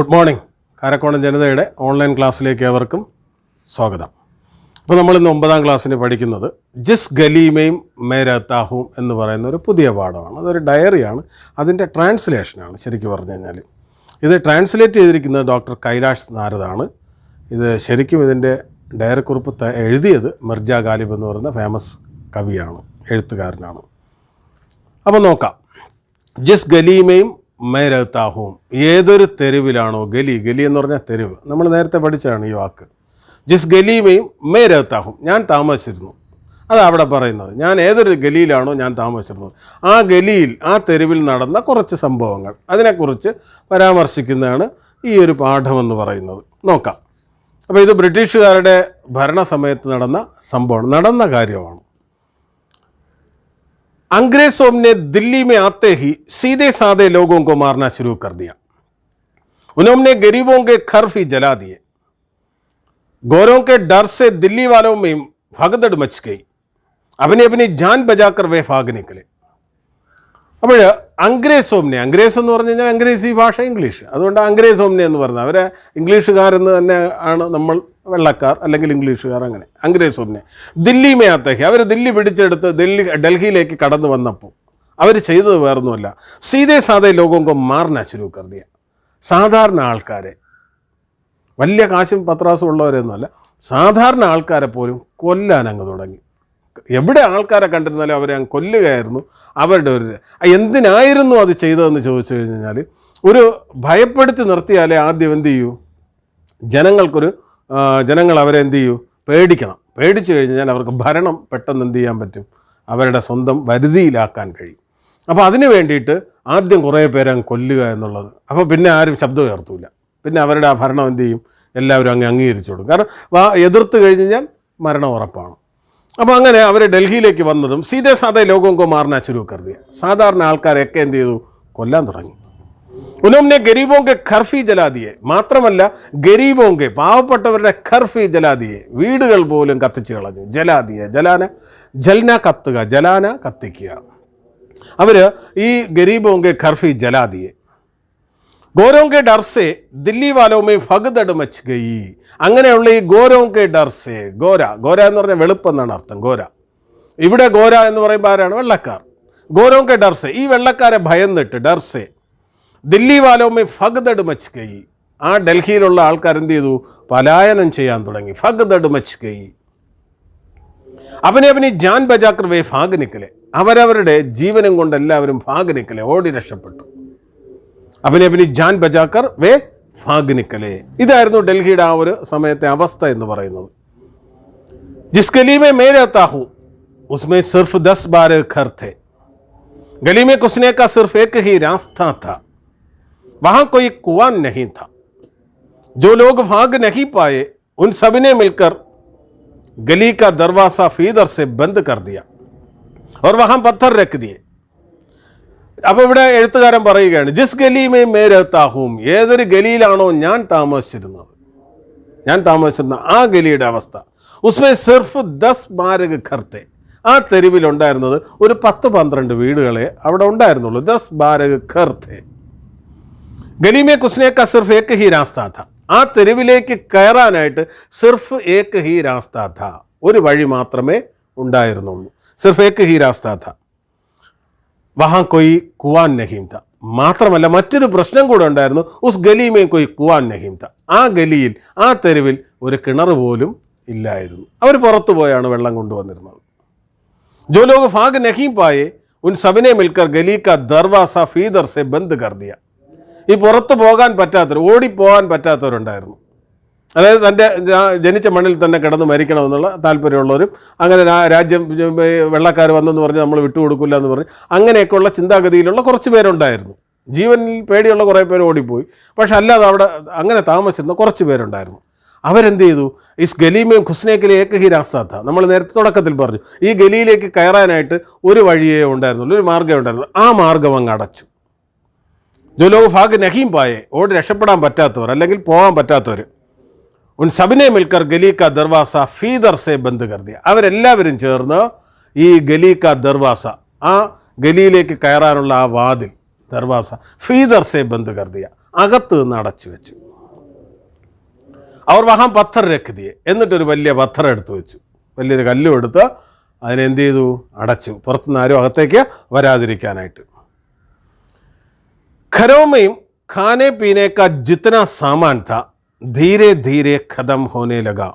Good morning. Karakonam ജനതയുടെ online ക്ലാസ്സിലേക്ക് ഏവർക്കും സ്വാഗതം. അപ്പോൾ നമ്മളിന്ന് 9ാം ക്ലാസ്സിന് പഠിക്കുന്നത് ജിസ് ഗലീമയും മേരത്താഹും എന്ന് പറയുന്ന ഒരു പുതിയ പാഠമാണ്. അതൊരു ഡയറിയാണ്, അതിൻ്റെ ട്രാൻസ്ലേഷനാണ്. ശരിക്കും പറഞ്ഞു കഴിഞ്ഞാൽ ഇത് ട്രാൻസ്ലേറ്റ് ചെയ്തിരിക്കുന്നത് ഡോക്ടർ കൈലാഷ് നാരദാണ്. ഇത് ശരിക്കും ഇതിൻ്റെ ഡയറി കുറിപ്പ് എഴുതിയത് മിർജ ഗാലിബ് എന്ന് പറയുന്ന ഫേമസ് കവിയാണ്, എഴുത്തുകാരനാണ്. അപ്പോൾ നോക്കാം. ജിസ് ഗലീമയും മേരത്താഹും, ഏതൊരു തെരുവിലാണോ, ഗലി എന്ന് പറഞ്ഞാൽ തെരുവ്, നമ്മൾ നേരത്തെ പഠിച്ചതാണ് ഈ വാക്ക്. ജിസ് ഗലീമയും മേരത്താഹും, ഞാൻ താമസിച്ചിരുന്നു. അതാണ് അവിടെ പറയുന്നത്. ഞാൻ ഏതൊരു ഗലിയിലാണോ ഞാൻ താമസിച്ചിരുന്നത്, ആ ഗലിയിൽ, ആ തെരുവിൽ നടന്ന കുറച്ച് സംഭവങ്ങൾ, അതിനെക്കുറിച്ച് പരാമർശിക്കുന്നതാണ് ഈ ഒരു പാഠമെന്ന് പറയുന്നത്. നോക്കാം. അപ്പോൾ ഇത് ബ്രിട്ടീഷുകാരുടെ ഭരണസമയത്ത് നടന്ന കാര്യമാണ്. अंग्रेजों ने दिल्ली में आते ही सीधे साधे लोगों को मारना शुरू कर दिया. उन्होंने गरीबों के घर भी जला दिए. गोरों के डर से दिल्ली वालों में भगदड़ मच गई. अपनी अपनी जान बचाकर वे भाग निकले. അപ്പോൾ അംഗ്രേസോംനെ, അംഗ്രേസ് എന്ന് പറഞ്ഞു കഴിഞ്ഞാൽ അംഗ്രേസി ഭാഷ ഇംഗ്ലീഷ്, അതുകൊണ്ട് അംഗ്രേസോംനെ എന്ന് പറഞ്ഞാൽ അവരെ ഇംഗ്ലീഷുകാരെന്ന് തന്നെ ആണ് നമ്മൾ വെള്ളക്കാർ അല്ലെങ്കിൽ ഇംഗ്ലീഷുകാർ, അങ്ങനെ അംഗ്രേസോംനെ. ദില്ലി മേ ആത്തേക്ക്, അവർ ദില്ലി പിടിച്ചെടുത്ത് ഡൽഹിയിലേക്ക് കടന്നു വന്നപ്പോൾ അവർ ചെയ്തത് വേറൊന്നുമല്ല, സീതേ സാധേ ലോകോങ്കോ മാർന ശുരു കർ ദിയ. സാധാരണ ആൾക്കാരെ, വലിയ കാശും പത്രാസും ഉള്ളവരൊന്നുമല്ല, സാധാരണ ആൾക്കാരെ പോലും കൊല്ലാൻ അങ്ങ് തുടങ്ങി. എവിടെ ആൾക്കാരെ കണ്ടിരുന്നാലും അവരെ അങ്ങ് കൊല്ലുകയായിരുന്നു അവരുടെ ഒരു. എന്തിനായിരുന്നു അത് ചെയ്തതെന്ന് ചോദിച്ചു കഴിഞ്ഞാൽ, ഒരു ഭയപ്പെടുത്തി നിർത്തിയാലേ ആദ്യം എന്ത് ചെയ്യൂ, ജനങ്ങൾ അവരെ എന്ത് ചെയ്യൂ, പേടിക്കണം. പേടിച്ചു കഴിഞ്ഞാൽ അവർക്ക് ഭരണം പെട്ടെന്ന് എന്ത് ചെയ്യാൻ പറ്റും, അവരുടെ സ്വന്തം വരുതിയിലാക്കാൻ കഴിയും. അപ്പോൾ അതിന് വേണ്ടിയിട്ട് ആദ്യം കുറേ പേരെ അങ്ങ് കൊല്ലുക എന്നുള്ളത്. അപ്പോൾ പിന്നെ ആരും ശബ്ദം ഉയർത്തൂല, പിന്നെ അവരുടെ ആ ഭരണം എന്ത് ചെയ്യും, എല്ലാവരും അങ്ങ് അംഗീകരിച്ചു കൊടുക്കും. കാരണം എതിർത്ത് കഴിഞ്ഞാൽ മരണം ഉറപ്പാണ്. അപ്പോൾ അങ്ങനെ അവർ ഡൽഹിയിലേക്ക് വന്നതും സീതേ സാധേ ലോകോങ്കോ മാർന ശുരു കർ ദിയ, സാധാരണ ആൾക്കാരെയൊക്കെ എന്ത് ചെയ്തു, കൊല്ലാൻ തുടങ്ങി. ഉനോംനെ ഗരീബോങ്കെ ഖർഫി ജലാദിയെ, മാത്രമല്ല ഗരീബോങ്കെ, പാവപ്പെട്ടവരുടെ ഖർഫി ജലാദിയെ, വീടുകൾ പോലും കത്തിച്ച് കളഞ്ഞു. ജലാദിയെ, ജൽന കത്തുക, ജലാന കത്തിക്കുക. അവർ ഈ ഗരീബോങ്കെ ഖർഫി ജലാദിയെ. ഗോരോങ്കെ ഡർസെ ദില്ലി വാലോമേ ഭഗദട് മച്ച് ഗയി. അങ്ങനെയുള്ള ഈ ഗോരോങ്കെ ഡർസെ, ഗോര എന്ന് പറഞ്ഞാൽ വെളുപ്പെന്നാണ് അർത്ഥം. ഇവിടെ ഗോര എന്ന് പറയുമ്പോൾ ആരാണ്, വെള്ളക്കാർ. ഗോരോങ്കെ ഡർസെ, ഈ വെള്ളക്കാരെ ഭയന്നിട്ട്, ഡർസെ ദില്ലി വാലോമേ ഭഗദട് മച്ച് ഗയി, ആ ഡൽഹിയിലുള്ള ആൾക്കാർ എന്ത് ചെയ്തു, പലായനം ചെയ്യാൻ തുടങ്ങി. ഭഗദട് മച്ച് ഗയി. അവനെ ജാൻ ബജാക്കർ വേ ഭാഗ് നിക്കലെ, അവരവരുടെ ജീവനം കൊണ്ട് എല്ലാവരും ഭാഗ് നിക്കലെ, ഓടി രക്ഷപ്പെട്ടു. അവനെ ജാൻ ബജാക്കർ വേ ഭാഗ് നിക്കലെ. ഇതായിരുന്നു ഡൽഹിയുടെ ആ ഒരു സമയത്തെ അവസ്ഥ എന്ന് പറയുന്നത്. ജിസ് ഗലി മേ मैं रहता हूँ उसमें सिर्फ 10-12 घर थे. गली में घुसने का सिर्फ एक ही रास्ता था. वहाँ कोई कुआं नहीं था. जो लोग भाग नहीं पाए उन सब ने मिलकर गली का दरवाजा फीदर से बंद कर दिया और वहाँ पत्थर रख दिए. അപ്പോൾ ഇവിടെ എഴുത്തുകാരൻ പറയുകയാണ്, ജിസ് ഗലീമേ മേ രഹ്താ ഹൂം, ഏതൊരു ഗലിയിലാണോ ഞാൻ താമസിച്ചിരുന്ന ആ ഗലിയുടെ അവസ്ഥ. ഉസ്മേ സിർഫ് 10-12 ഘർത്തെ, ആ തെരുവിലുണ്ടായിരുന്നത് ഒരു 10-12 വീടുകളെ അവിടെ ഉണ്ടായിരുന്നുള്ളൂ. 10-12 ഘർത്തെ. ഗലീമേ കുസ്നേക്ക സിർഫ് ഏക് ഹി രാസ്താ ഥ, ആ തെരുവിലേക്ക് കയറാനായിട്ട് സിർഫ് ഏക് ഹി രാസ്താ ഥ, ഒരു വഴി മാത്രമേ ഉണ്ടായിരുന്നുള്ളൂ. സിർഫ് ഏക് ഹി രാസ്താ ഥ. വഹാ കൊയ് കുവാൻ നഹീം ത, മാത്രമല്ല മറ്റൊരു പ്രശ്നം കൂടെ ഉണ്ടായിരുന്നു. ഉസ് ഗലിമേ കൊയ് കുവാൻ നഹീം ത, ആ ഗലിയിൽ, ആ തെരുവിൽ ഒരു കിണർ പോലും ഇല്ലായിരുന്നു. അവർ പുറത്തു പോയാണ് വെള്ളം കൊണ്ടുവന്നിരുന്നത്. ജോ ലോഗ് ഭാഗ് നഹീം പായേ ഉൻ സബിനെ മിൽക്കർ ഗലി കാ ദർവാസ ഫീദർ സെ ബന്ദ് കർ ദിയ. ഈ പുറത്ത് പോകാൻ പറ്റാത്തവർ, ഓടിപ്പോകാൻ പറ്റാത്തവരുണ്ടായിരുന്നു. അതായത് തൻ്റെ ജനിച്ച മണ്ണിൽ തന്നെ കിടന്ന് മരിക്കണമെന്നുള്ള താല്പര്യമുള്ളവരും, അങ്ങനെ രാജ്യം വെള്ളക്കാർ വന്നെന്ന് പറഞ്ഞ് നമ്മൾ വിട്ടുകൊടുക്കില്ല എന്ന് പറഞ്ഞ് അങ്ങനെയൊക്കെയുള്ള ചിന്താഗതിയിലുള്ള കുറച്ച് പേരുണ്ടായിരുന്നു. ജീവനിൽ പേടിയുള്ള കുറേ പേര് ഓടിപ്പോയി. പക്ഷെ അല്ലാതെ അവിടെ അങ്ങനെ താമസിച്ചിരുന്ന കുറച്ച് പേരുണ്ടായിരുന്നു. അവരെന്ത് ചെയ്തു, ഇസ് ഗലിമേം ഖുസ്നേക്കിലെ ഏക ഹി രാസ്താത്ത, നമ്മൾ നേരത്തെ തുടക്കത്തിൽ പറഞ്ഞു, ഈ ഗലിയിലേക്ക് കയറാനായിട്ട് ഒരു വഴിയേ ഉണ്ടായിരുന്നുള്ളൂ, ഒരു മാർഗ്ഗമേ ഉണ്ടായിരുന്നുള്ളൂ. ആ മാർഗ്ഗം അങ്ങ് അടച്ചു. ജോ ലോഗ് ഭാഗ് നഹീം പായേ, ഓടി രക്ഷപ്പെടാൻ പറ്റാത്തവർ അല്ലെങ്കിൽ പോകാൻ പറ്റാത്തവർ, ഉൻ സബിനെ മിൽക്കർ ഗലി കാ ദർവാസ ഫീദർ സെ ബന്ദ് കർ ദിയ, അവരെല്ലാവരും ചേർന്ന് ഈ ഗലി കാ ദർവാസ, ആ ഗലിയിലേക്ക് കയറാനുള്ള ആ വാതിൽ, ദർവാസ ഫീദർ സെ ബന്ദ് കർ ദിയ, അകത്ത് നിന്ന് അടച്ചു വെച്ചു. അവർ വഹാം പത്ഥർ രഖ് ദിയെ, എന്നിട്ടൊരു വലിയ പത്ഥർ എടുത്തു വെച്ചു, വലിയൊരു കല്ലും എടുത്ത് അതിനെന്ത് ചെയ്തു, അടച്ചു, പുറത്തുനിന്ന് ആരും അകത്തേക്ക് വരാതിരിക്കാനായിട്ട്. घरों में खाने पीने का जितना सामान था धीरे धीरे खत्म होने लगा.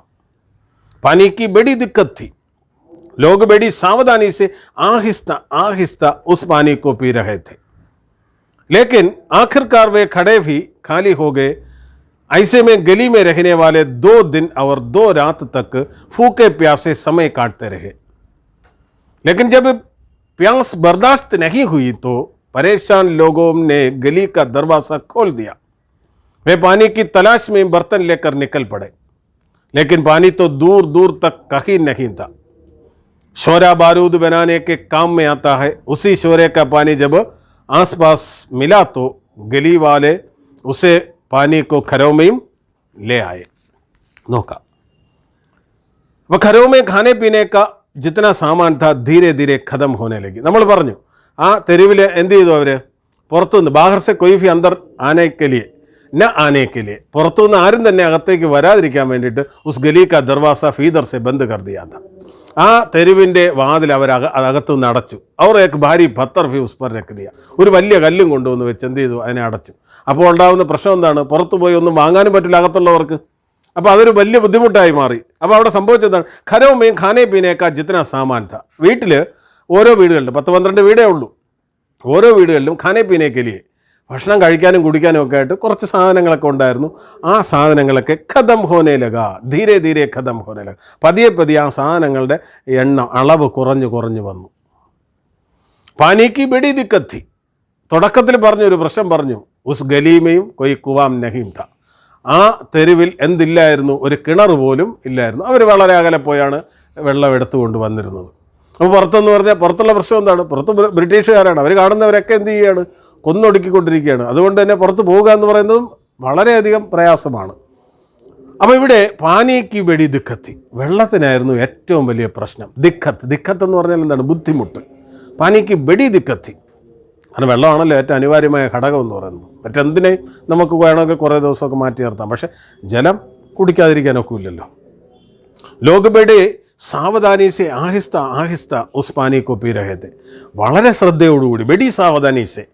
पानी की बड़ी दिक्कत थी. लोग बड़ी सावधानी से आहिस्ता आहिस्ता उस पानी को पी रहे थे, लेकिन आखिरकार वे खड़े भी खाली हो गए. ऐसे में गली में रहने वाले 2 दिन और 2 रात तक फूके प्यासे समय काटते रहे. लेकिन जब प्यास बर्दाश्त नहीं हुई तो परेशान लोगों ने गली का दरवाज़ा खोल दिया. वे पानी की तलाश में बर्तन लेकर निकल पड़े, लेकिन पानी तो दूर दूर तक कहीं नहीं था. शोरा बारूद बनाने के काम में आता है. उसी शोरे का पानी जब आसपास मिला तो गली वाले उसे पानी को घरों में ले आए. नौका वह घरों में खाने पीने का जितना सामान था धीरे धीरे ख़त्म होने लगी. നമ്മൾ പറഞ്ഞു ആ തെരുവിൽ എന്ത് ചെയ്തു, അവർ പുറത്തുനിന്ന് ബാഹർ സെ കൊയ് ഭി അന്തർ ആനേക്ക് ലിയെ ന ആനേക്ക് ലിയെ, പുറത്തുനിന്ന് ആരും തന്നെ അകത്തേക്ക് വരാതിരിക്കാൻ വേണ്ടിയിട്ട് ഉസ് ഗലി കാ ദർവാസ ഫീദർ സെ ബന്ദ് കർ ദിയാ താ. ആ തെരുവിൻ്റെ വാതിൽ അവർ അകത്തുനിന്ന് അടച്ചു. അവർ ഏക്ക് ഭാരി പത്തർ ഫി ഉസ് പർ രഖ് ദിയ, ഒരു വലിയ കല്ലും കൊണ്ടുവന്ന് വെച്ച് എന്ത് ചെയ്തു, അതിനെ അടച്ചു. അപ്പോൾ ഉണ്ടാകുന്ന പ്രശ്നം എന്താണ്, പുറത്തു പോയി ഒന്നും വാങ്ങാനും പറ്റില്ല അകത്തുള്ളവർക്ക്. അപ്പോൾ അതൊരു വലിയ ബുദ്ധിമുട്ടായി മാറി. അപ്പോൾ അവിടെ സംഭവിച്ചതാണ്, ഖരോ മേ ഖാനെ പീനേക്കാ ജിത്തന സാമാൻ താ. വീട്ടിൽ ഓരോ വീടുകളിലും 10-12 വീടേ ഉള്ളൂ. ഓരോ വീടുകളിലും ഖാനെ പീനേക്ക് ലിയെ, ഭക്ഷണം കഴിക്കാനും കുടിക്കാനും ഒക്കെ ആയിട്ട് കുറച്ച് സാധനങ്ങളൊക്കെ ഉണ്ടായിരുന്നു. ആ സാധനങ്ങളൊക്കെ ഖതം ഹോനെ ലഗ, ധീരെ ധീരെ ഖതം ഹോനെ ലഗ. പതിയെ പതിയെ ആ സാധനങ്ങളുടെ എണ്ണം, അളവ് കുറഞ്ഞു കുറഞ്ഞു വന്നു. പാനിക്ക് ബെടി ദിക്കത്തി, തുടക്കത്തിൽ പറഞ്ഞൊരു പ്രശ്നം പറഞ്ഞു, ഉസ് ഗലീമയും കൊയ് കുവാം നഹീം ത. ആ തെരുവിൽ എന്തില്ലായിരുന്നു, ഒരു കിണർ പോലും ഇല്ലായിരുന്നു. അവർ വളരെ അകലെ പോയാണ് വെള്ളം എടുത്തുകൊണ്ട് വന്നിരുന്നത്. അപ്പോൾ പുറത്തെന്ന് പറഞ്ഞാൽ പുറത്തുള്ള പ്രശ്നം എന്താണ്, പുറത്ത് ബ്രിട്ടീഷുകാരാണ്. അവർ കാണുന്നവരൊക്കെ എന്ത് ചെയ്യുകയാണ്, കൊന്നൊടുക്കിക്കൊണ്ടിരിക്കുകയാണ്. അതുകൊണ്ട് തന്നെ പുറത്ത് പോവുക എന്ന് പറയുന്നതും വളരെയധികം പ്രയാസമാണ്. അപ്പോൾ ഇവിടെ പാനിക്ക് വെടി ദിക്കത്തി, വെള്ളത്തിനായിരുന്നു ഏറ്റവും വലിയ പ്രശ്നം. ദിക്കത്ത് എന്ന് പറഞ്ഞാൽ എന്താണ്, ബുദ്ധിമുട്ട്. പാനിക്ക് വെടി ദിക്കത്തി, കാരണം വെള്ളമാണല്ലോ ഏറ്റവും അനിവാര്യമായ ഘടകം എന്ന് പറയുന്നത്. മറ്റെന്തിനേയും നമുക്ക് വേണമെങ്കിൽ കുറേ ദിവസമൊക്കെ മാറ്റി നിർത്താം, പക്ഷേ ജലം കുടിക്കാതിരിക്കാനൊക്കെ ഇല്ലല്ലോ. ലോക് ബെഡി സാവധാനി സെ ആഹിസ്ത ആഹിസ്ത ഉസ് പാനി കോ പീ രഹേ തെ. വളരെ ശ്രദ്ധയോടുകൂടി, ബെഡി സാവധാനി സെ,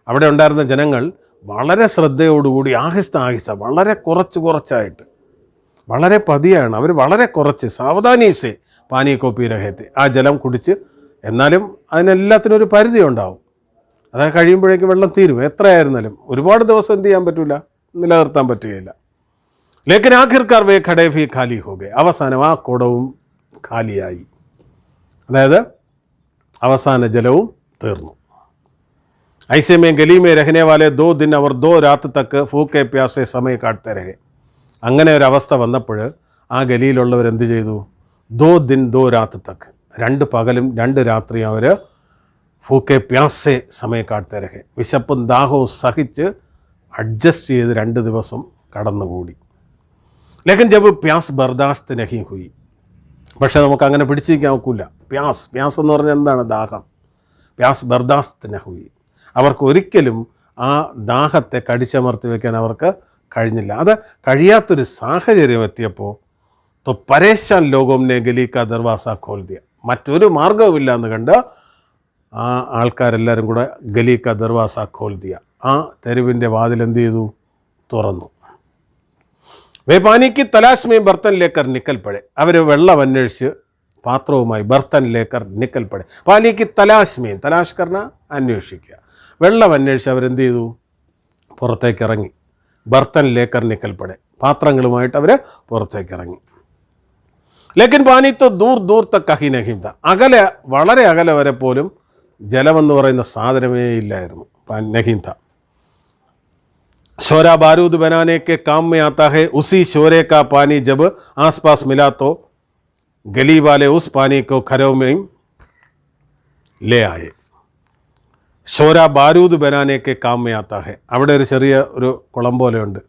അവിടെ ഉണ്ടായിരുന്ന ജനങ്ങൾ വളരെ ശ്രദ്ധയോടുകൂടി ആഹിസ്ത ആഹിസ്ത, വളരെ കുറച്ചായിട്ട്, വളരെ പതിയാണ് അവർ, വളരെ കുറച്ച് സാവധാനി സെ പാനി കോ പീ രഹേ തെ, ആ ജലം കുടിച്ച്. എന്നാലും അതിനെല്ലാത്തിനും ഒരു പരിധി ഉണ്ടാവും. അതായത് കഴിയുമ്പോഴേക്കും വെള്ളം തീരും. എത്രയായിരുന്നാലും ഒരുപാട് ദിവസം എന്ത് ചെയ്യാൻ പറ്റില്ല, നിലനിർത്താൻ പറ്റുകയില്ല. ലേക്കിൻ ആഖിർക്കാർ വേ ഖഡേ ഭി ഖാലി ഹോ ഗേ, അവസാനം ആ കുടവും ഖാലിയായി. അതായത് അവസാന ജലവും തീർന്നു. ഐസെ മേ ഗലി മേ രഹനെ വാലെ 2 दिन അവർ 2 रात तक ഫൂക്കെ പ്യാസെ സമയ കാട്ടെ രഹെ. അങ്ങനെ ഒരവസ്ഥ വന്നപ്പോൾ ആ ഗലിയിലുള്ളവർ എന്ത് ചെയ്തു, 2 दिन 2 रात तक, 2 പകലും 2 രാത്രിയും അവർ ഫൂക്കെ പ്യാസെ സമയ കാട്ടെ രഹെ, വിശപ്പും ദാഹവും സഹിച്ച് അഡ്ജസ്റ്റ് ചെയ്ത് 2 ദിവസം കടന്നുകൂടി. ലേക്കിൻ ജബ് പ്യാസ് ബർദാസ്ത് നഹി ഹുയി, പക്ഷേ നമുക്ക് അങ്ങനെ പിടിച്ചിരിക്കാൻ ഒക്കില്ല. പ്യാസ് എന്ന് പറഞ്ഞാൽ എന്താണ്, ദാഹം. പ്യാസ് ബർദാസ്ത് നഹുയി, അവർക്ക് ഒരിക്കലും ആ ദാഹത്തെ കടിച്ചമർത്തി വയ്ക്കാൻ അവർക്ക് കഴിഞ്ഞില്ല. അത് കഴിയാത്തൊരു സാഹചര്യം എത്തിയപ്പോൾ तो परेशान लोगों ने गली का दरवाज़ा खोल दिया. മറ്റൊരു മാർഗവുമില്ല എന്ന് കണ്ട് ആ ആൾക്കാരെല്ലാവരും കൂടെ ഗലി കാ ദർവാസ ഖോൽ ദിയ, ആ തെരുവിൻ്റെ വാതിൽ എന്ത് ചെയ്തു, തുറന്നു. വേ പാനിക്ക് തലാശ് മേ ബർത്തൻ ലേക്കർ നിക്കൽ പഴെ, അവർ വെള്ളം അന്വേഷിച്ച് പാത്രവുമായി ബർത്തൻ ലേക്കർ നിക്കൽ പഴെ. പാനിക്ക് തലാശ് മേ, തലാശ് കർണ അന്വേഷിക്കുക, വെള്ളം അന്വേഷിച്ച് അവരെന്ത് ചെയ്തു, പുറത്തേക്ക് ഇറങ്ങി. ബർത്തൻ ലേക്കർ നിക്കൽ പഴെ, പാത്രങ്ങളുമായിട്ട് അവർ പുറത്തേക്ക് ഇറങ്ങി. ലേക്കിൻ പാനി തോ ദൂർ ദൂർ തക്ക് കഹി നഹീം താ, അകലെ, വളരെ അകലെ വരെ പോലും ജലമെന്ന് പറയുന്ന സാധനമേ ഇല്ലായിരുന്നു. നഹീം താ. शोरा बारूद बनाने के काम में आता है. उसी शोरे का पानी जब आसपास मिला तो गली वाले उस पानी को घरों में ले आए. ഷോര ബാരൂദ് ബനാനേക്ക് കാമേ ആത്താ ഹെ, അവിടെ ഒരു ചെറിയ ഒരു കുളം പോലെയുണ്ട്,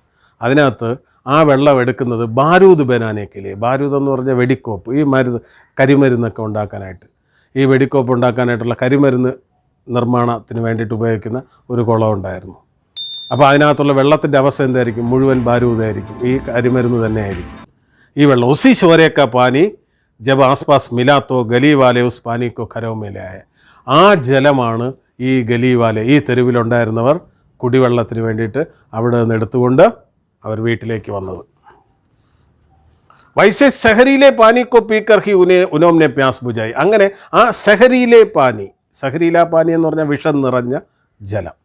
അതിനകത്ത് ആ വെള്ളം എടുക്കുന്നത് ബാരൂദ് ബനാനേക്കില്ലേ. ബാരൂദ് എന്ന് പറഞ്ഞാൽ വെടിക്കോപ്പ്, ഈ മരുന്ന് കരിമരുന്നൊക്കെ ഉണ്ടാക്കാനായിട്ട്, ഈ വെടിക്കോപ്പ് ഉണ്ടാക്കാനായിട്ടുള്ള കരിമരുന്ന് നിർമ്മാണത്തിന് വേണ്ടിയിട്ട് ഉപയോഗിക്കുന്ന ഒരു കുളം ഉണ്ടായിരുന്നു. അപ്പോൾ അതിനകത്തുള്ള വെള്ളത്തിൻ്റെ അവസ്ഥ എന്തായിരിക്കും? മുഴുവൻ ബാരൂദായിരിക്കും. ഈ കരിമരുന്ന് തന്നെ ആയിരിക്കും ഈ വെള്ളം. ഉസി ശോരേക്ക പാനി ജബ് ആസ്പാസ് മിലാത്തോ ഗലീവാലെ ഉസ് പാനിക്കോ ഖരോമേലായ. ആ ജലമാണ് ഈ ഗലീവാലെ, ഈ തെരുവിലുണ്ടായിരുന്നവർ കുടിവെള്ളത്തിന് വേണ്ടിയിട്ട് അവിടെ നിന്ന് എടുത്തുകൊണ്ട് അവർ വീട്ടിലേക്ക് വന്നത്. വൈസെ സഹരിയിലെ പാനിക്കോ പീക്കർ ഹി ഉനോംനെ പ്യാസ് ബുജായി. അങ്ങനെ ആ സഹരിയിലെ പാനി, സഹരീല പാനി എന്ന് പറഞ്ഞാൽ വിഷം നിറഞ്ഞ ജലം.